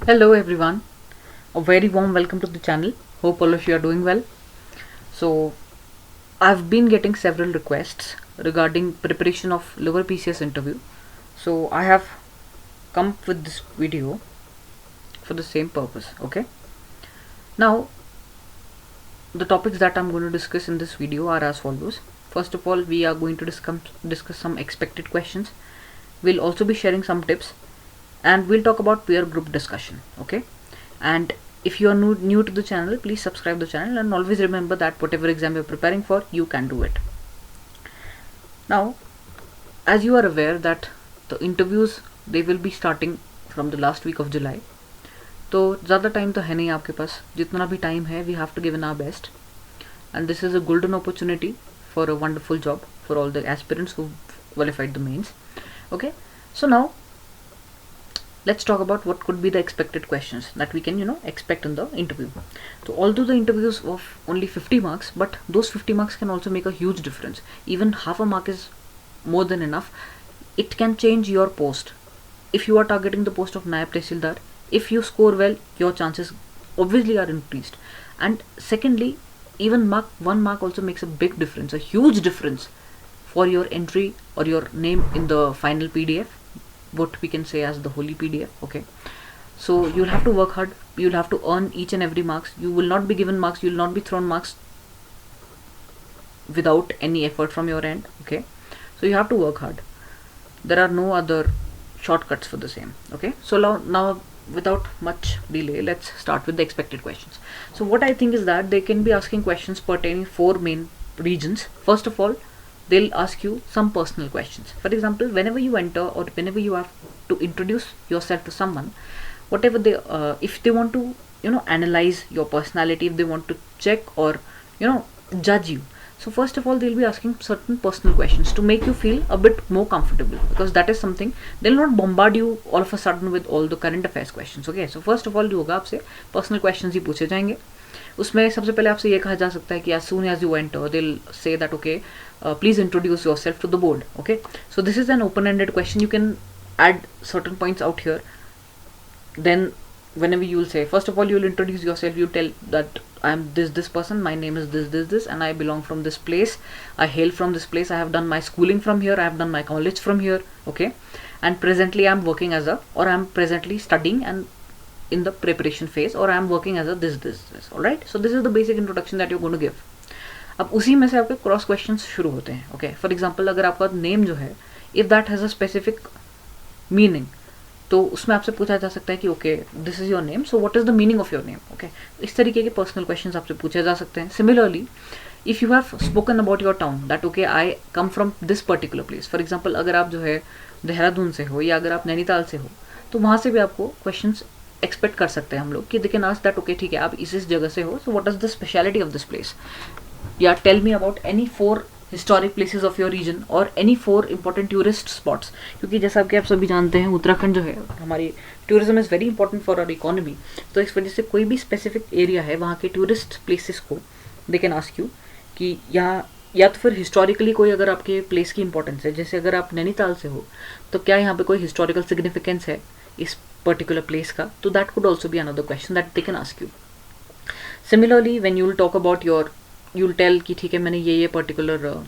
Hello everyone, a very warm welcome to the channel. Hope all of you are doing well. So, I've been getting several requests regarding preparation of lower PCS interview. So, I have come up with this video for the same purpose. Okay. Now, the topics that I'm going to discuss in this video are as follows. First of all, we are going to discuss some expected questions. We'll also be sharing some tips, and we'll talk about peer group discussion. Okay. And if you are new to the channel, please subscribe the channel and always remember that whatever exam you're preparing for, you can do it. Now, as you are aware that the interviews, they will be starting from the last week of July. तो ज़्यादा time तो है नहीं आपके पास. जितना भी time है, we have to give in our best, and this is a golden opportunity for a wonderful job for all the aspirants who qualified the mains. Okay, so now let's talk about what could be the expected questions that we can expect in the interview. So although the interviews of only 50 marks, but those 50 marks can also make a huge difference. Even half a mark is more than enough. It can change your post. If you are targeting the post of Naib Tehsildar, if you score well, your chances obviously are increased. And secondly, even one mark also makes a big difference, a huge difference for your entry or your name in the final PDF, what we can say as the holy PDF. Okay, so you'll have to work hard, you'll have to earn each and every marks. You will not be given marks, you'll not be thrown marks without any effort from your end. Okay, so you have to work hard. There are no other shortcuts for the same. Okay, so now without much delay, let's start with the expected questions. So what I think is that they can be asking questions pertaining 4 main regions. First of all, they'll ask you some personal questions. For example, whenever you enter or whenever you have to introduce yourself to someone, whatever they if they want to analyze your personality, if they want to check or judge you, so first of all they'll be asking certain personal questions to make you feel a bit more comfortable, because that is something. They'll not bombard you all of a sudden with all the current affairs questions. Okay, so first of all जो होगा आपसे personal questions ही पूछे जाएंगे. उसमें सबसे पहले आपसे ये कहा जा सकता है कि as soon as you enter, they'll say that okay, please introduce yourself to the board. Okay, so this is an open-ended question. You can add certain points out here. Then whenever you will say, first of all you will introduce yourself, you tell that I am this person, my name is this, and I belong from this place, I hail from this place, I have done my schooling from here, I have done my college from here. Okay, and presently I am working as a, or I am presently studying and in the preparation phase, or I am working as a this. Alright, so this is the basic introduction that you're going to give. अब उसी में से आपके cross questions शुरू होते हैं. Okay, for example अगर आपका नेम जो है, if that has a specific meaning, तो उसमें आपसे पूछा जा सकता है कि okay this is your name, so what is the meaning of your name. Okay, इस तरीके के पर्सनल क्वेश्चंस आपसे पूछे जा सकते हैं. Similarly, if you have spoken about your town, that okay I come from this particular place. For example अगर आप जो है देहरादून से हो या अगर आप नैनीताल से हो, तो वहाँ से भी आपको क्वेश्चन एक्सपेक्ट कर सकते हैं हम लोग कि they can ask that okay ठीक है आप इस जगह से हो, so what is the speciality of this place, या tell me about any 4 historic places of your region और एनी 4 इंपॉर्टेंट टूरिस्ट स्पॉट्स. क्योंकि जैसा कि आप सभी जानते हैं, उत्तराखंड जो है हमारी tourism is very important for our economy. तो इस वजह से कोई भी स्पेसिफिक एरिया है वहाँ के टूरिस्ट प्लेसेस को दे कैन आस्क यू कि या तो फिर हिस्टोरिकली कोई अगर आपके प्लेस की इंपॉर्टेंस है, जैसे अगर आप नैनीताल से हो तो क्या यहाँ पे कोई हिस्टोरिकल सिग्निफिकेंस है इस पर्टिकुलर प्लेस का, तो that could also be another question that they can ask you. Similarly when you will talk about your, you will tell कि ठीक है मैंने ये पर्टिकुलर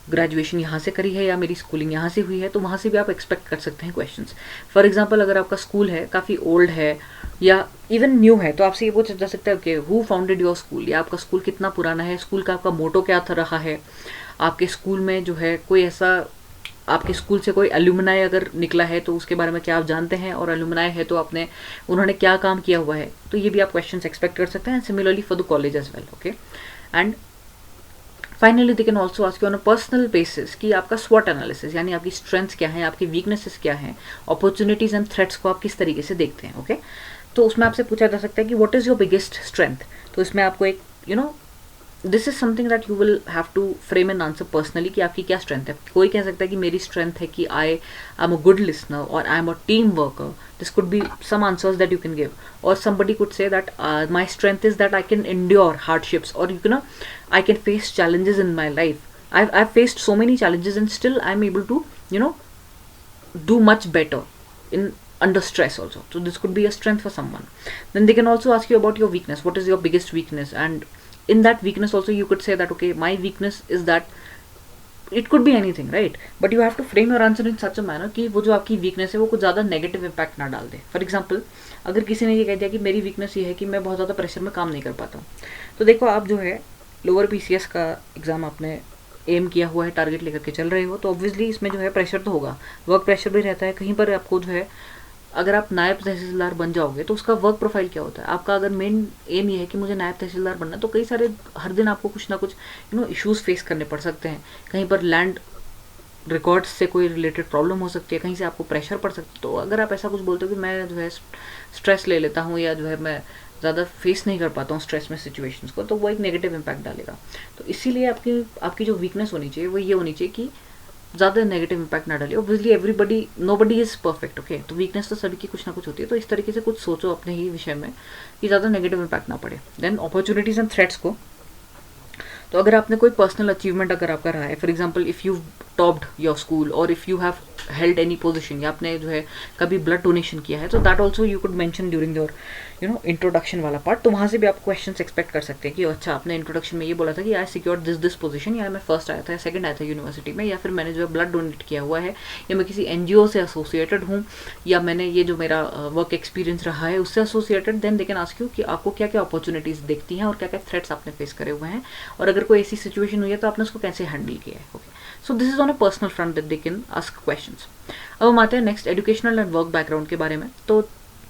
ग्रेजुएशन यहाँ से करी है या मेरी स्कूलिंग यहाँ से हुई है, तो वहाँ से भी आप एक्सपेक्ट कर सकते हैं क्वेश्चंस. फॉर एग्जांपल अगर आपका स्कूल है काफ़ी ओल्ड है या इवन न्यू है, तो आपसे ये पूछा जा सकता है कि हु फाउंडेड योर स्कूल, या आपका स्कूल कितना पुराना है, स्कूल का आपका मोटो क्या था रहा है, आपके स्कूल में जो है कोई ऐसा, आपके स्कूल से कोई एल्यूमिनाई अगर निकला है तो उसके बारे में क्या आप जानते हैं, और एल्यूमिनाई है तो आपने उन्होंने क्या काम किया हुआ है, तो ये भी आप क्वेश्चंस एक्सपेक्ट कर सकते हैं. Similarly for the college as well. Okay, and finally they can also ask you on a personal basis कि आपका स्वॉट एनालिसिस, यानी आपकी स्ट्रेंथ्स क्या हैं, आपकी वीकनेसेस क्या हैं, अपॉर्चुनिटीज एंड थ्रेट्स को आप किस तरीके से देखते हैं. ओके, तो उसमें आपसे पूछा जा सकता है कि what is your biggest strength. तो इसमें आपको एक this is something that you will have to frame an answer personally कि आपकी क्या स्ट्रेंथ है. कोई कह सकता है कि मेरी स्ट्रेंथ है कि I am a good listener और I am a team worker. This could be some answers that you can give. और somebody could say that my strength is that I can endure hardships, or I can face challenges in my life. I've faced so many challenges and still I'm able to do much better in under stress also. So this could be a strength for someone. Then they can also ask you about your weakness. What is your biggest weakness? And in that weakness also you could say that okay, my weakness is that, it could be anything, right? But you have to frame your answer in such a manner कि वो जो आपकी weakness है वो कुछ ज़्यादा negative impact ना डाल दे. For example, अगर किसी ने ये कह दिया कि मेरी weakness ये है कि मैं बहुत ज़्यादा प्रेशर में काम नहीं कर पाता हूँ, तो देखो आप जो है लोअर PCS का एग्ज़ाम आपने एम किया हुआ है, टारगेट लेकर के चल रहे हो, तो ऑब्वियसली इसमें जो है प्रेशर तो होगा, वर्क प्रेशर भी रहता है कहीं पर आपको जो है. अगर आप नायब तहसीलदार बन जाओगे तो उसका वर्क प्रोफाइल क्या होता है, आपका अगर मेन एम ये है कि मुझे नायब तहसीलदार बनना है, तो कई सारे हर दिन आपको कुछ ना कुछ इश्यूज़ फेस करने पड़ सकते हैं. कहीं पर लैंड रिकॉर्ड्स से कोई रिलेटेड प्रॉब्लम हो सकती है, कहीं से आपको प्रेशर पड़ सकता है. तो अगर आप ऐसा कुछ बोलते हो कि मैं जो है स्ट्रेस ले लेता हूँ या जो है मैं ज़्यादा फेस नहीं कर पाता हूँ स्ट्रेस में सिचुएशंस को, तो वो एक नेगेटिव इम्पैक्ट डालेगा. तो इसीलिए आपकी जो वीकनेस होनी चाहिए वो ये होनी चाहिए कि ज़्यादा नेगेटिव इम्पैक्ट ना डाले. Obviously nobody is perfect, okay. तो वीकनेस तो सभी की कुछ ना कुछ होती है, तो इस तरीके से कुछ सोचो अपने ही विषय में कि ज़्यादा नेगेटिव इम्पैक्ट ना पड़े. देन अपॉर्चुनिटीज़ एंड थ्रेट्स को, तो अगर आपने कोई पर्सनल अचीवमेंट अगर आपका रहा है, for example if you topped your school और if you have held any position, या आपने जो है कभी ब्लड डोनेशन किया है, तो that also you could mention during your introduction वाला पार्ट. तो वहाँ से भी आप क्वेश्चंस एक्सपेक्ट कर सकते हैं कि अच्छा आपने इंट्रोडक्शन में ये बोला था कि आई सिक्योर्ड दिस पोजीशन, या मैं फर्स्ट आया था या सेकंड आया था यूनिवर्सिटी में, या फिर मैंने जो है ब्लड डोनेट किया हुआ है, या मैं किसी NGO से एसोसिएटेड हूँ, या मैंने ये जो मेरा वर्क एक्सपीरियंस रहा है उससे associated. Then they can ask you कि आपको क्या क्या अपॉर्चुनिटीज़ देखती हैं और क्या क्या थ्रेट्स आपने फेस करे हुए हैं, और अगर कोई ऐसी सिचुएशन हुई है तो आपने उसको कैसे हैंडल किया है. Okay, so this is on a personal front that they can ask questions. अब हम आते हैं next educational and work background के बारे में. तो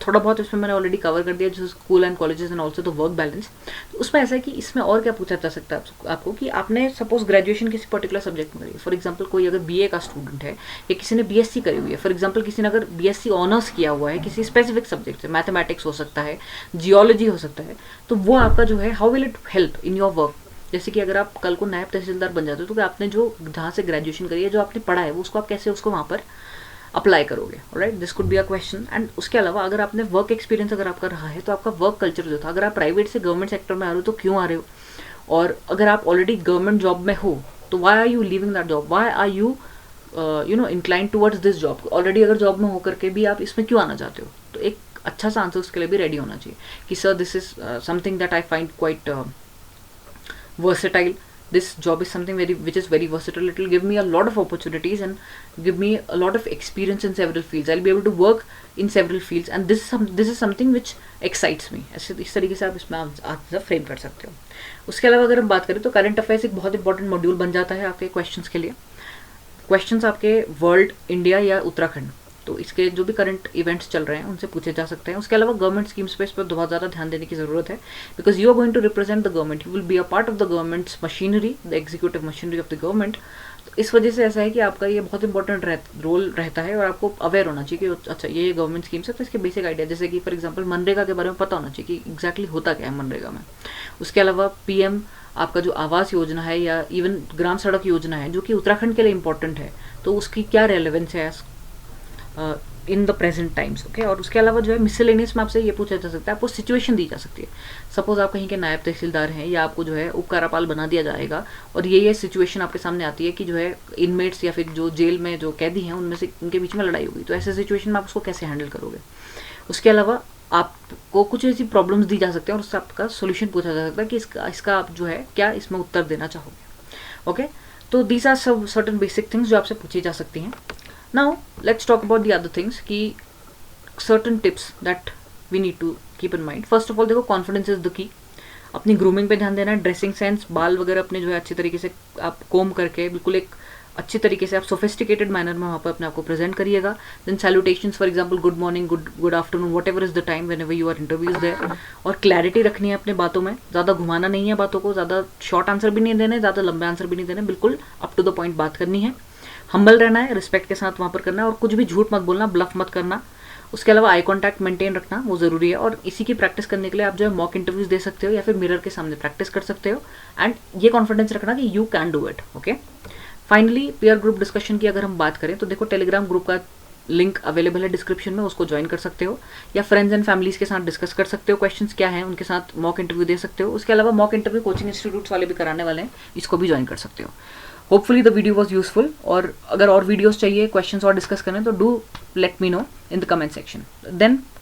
थोड़ा बहुत इसमें मैंने ऑलरेडी कवर कर दिया, जैसे school and colleges and also the work balance. तो उसमें ऐसा है कि इसमें और क्या पूछा जा सकता है आपको कि आपने सपोज ग्रेजुएशन किसी पर्टिकुलर सब्जेक्ट में करी है. फॉर एग्जांपल कोई अगर BA का स्टूडेंट है या किसी ने BSc करी हुई है, फॉर एग्जांपल किसी ने अगर BSc ऑनर्स किया हुआ है किसी स्पेसिफिक सब्जेक्ट से, मैथमेटिक्स हो सकता है, जियोलॉजी हो सकता है, तो वो आपका जो है how will it help in your work. जैसे कि अगर आप कल को नायब तहसीलदार बन जाते हो, तो आपने जो जहाँ से ग्रेजुएशन करी है, जो आपने पढ़ा है, वो उसको आप कैसे उसको वहाँ पर अप्लाई करोगे. Right, this could be a question. And उसके अलावा अगर आपने वर्क एक्सपीरियंस अगर आपका रहा है, तो आपका वर्क कल्चर जो था, अगर आप प्राइवेट से गवर्नमेंट सेक्टर में आ रहे हो तो क्यों आ रहे हो, और अगर आप ऑलरेडी गवर्नमेंट जॉब में हो तो why are you leaving that job, why are you inclined towards this job. Already अगर जॉब में होकर के भी आप इसमें क्यों आना चाहते हो, तो एक अच्छा सा आंसर उसके लिए भी रेडी होना चाहिए कि sir this is something that I find quite versatile. This job is something which is very versatile. It will give me a lot of opportunities and give me a lot of experience in several fields. I'll be able to work in several fields, and this is something which excites me. ऐसे इस तरीके से आप इसमें answer frame कर सकते हो. उसके अलावा अगर हम बात करें तो करंट अफेयर्स एक बहुत इंपॉर्टेंट मॉड्यूल बन जाता है आपके क्वेश्चंस के लिए. क्वेश्चंस आपके वर्ल्ड, इंडिया या उत्तराखंड, तो इसके जो भी करंट इवेंट्स चल रहे हैं उनसे पूछे जा सकते हैं. उसके अलावा गवर्नमेंट स्कीम्स पे इस पर बहुत ज़्यादा ध्यान देने की ज़रूरत है, because you are going to represent the government, you will be a part of the government's machinery, the executive machinery of the government. तो इस वजह से ऐसा है कि आपका ये बहुत इंपॉर्टेंट रोल रहता है, और आपको अवेयर होना चाहिए कि अच्छा ये गवर्नमेंट स्कीम्स है, तो इसके बेसिक आइडिया, जैसे कि फॉर एग्जाम्पल मनरेगा के बारे में पता होना चाहिए कि एग्जैक्टली होता क्या है मनरेगा में. उसके अलावा PM आपका जो आवास योजना है, या इवन ग्राम सड़क योजना है जो कि उत्तराखंड के लिए इंपॉर्टेंट है, तो उसकी क्या रेलेवेंस है in the present times. Okay, और उसके अलावा जो है मिसलेनियस में आपसे ये पूछा जा सकता है, आपको सिचुएशन दी जा सकती है. सपोज आप कहीं के नायब तहसीलदार हैं, या आपको जो है उपकारापाल बना दिया जाएगा, और ये सिचुएशन आपके सामने आती है कि जो है इनमेट्स या फिर जो जेल में जो कैदी हैं उनमें से उनके बीच में लड़ाई होगी, तो ऐसे सिचुएशन में आप उसको कैसे हैंडल करोगे. उसके अलावा आपको कुछ ऐसी प्रॉब्लम्स दी जा सकती हैं और उससे आपका सोल्यूशन पूछा जा सकता है कि इसका आप जो है क्या इसमें उत्तर देना चाहोगे. ओके, तो दीज आर सब सर्टेन बेसिक थिंग्स जो आपसे पूछी जा सकती हैं. Now let's talk about the other things कि certain tips that we need to keep in mind. First of all, देखो confidence is the key. अपनी ग्रूमिंग पे ध्यान देना है, ड्रेसिंग सेंस, बाल वगैरह अपने जो है अच्छी तरीके से आप कोम करके बिल्कुल एक अच्छी तरीके से आप सोफिस्टिकेटेड मैनर में वहाँ पर अपने आप को प्रेजेंट करिएगा. Then salutations, for example good morning, good afternoon, whatever is the time whenever you are interviews there. और क्लैरिटी रखनी है अपने बातों में, ज़्यादा घुमाना नहीं है बातों को, ज़्यादा शॉर्ट आंसर भी नहीं देने, ज़्यादा लंबे आंसर भी नहीं देने, बिल्कुल अप टू द पॉइंट बात करनी है. हम्बल रहना है, रिस्पेक्ट के साथ वहाँ पर करना है, और कुछ भी झूठ मत बोलना, ब्लफ मत करना. उसके अलावा आई कांटेक्ट मेंटेन रखना वो ज़रूरी है, और इसी की प्रैक्टिस करने के लिए आप जो है मॉक इंटरव्यूज दे सकते हो या फिर मिरर के सामने प्रैक्टिस कर सकते हो. एंड ये कॉन्फिडेंस रखना कि you can do it. Okay, finally peer group discussion की अगर हम बात करें तो देखो टेलीग्राम ग्रुप का लिंक अवेलेबल है डिस्क्रिप्शन में, उसको ज्वाइन कर सकते हो, या फ्रेंड्स एंड फैमिलीज के साथ डिस्कस कर सकते हो, क्वेश्चंस क्या हैं उनके साथ मॉक इंटरव्यू दे सकते हो. उसके अलावा मॉक इंटरव्यू कोचिंग इंस्टीट्यूट्स वाले भी कराने वाले हैं, इसको भी ज्वाइन कर सकते हो. Hopefully the video was useful, और अगर और वीडियोज़ चाहिए, क्वेश्चन और डिस्कस करने, तो do let me know in the comment section. Then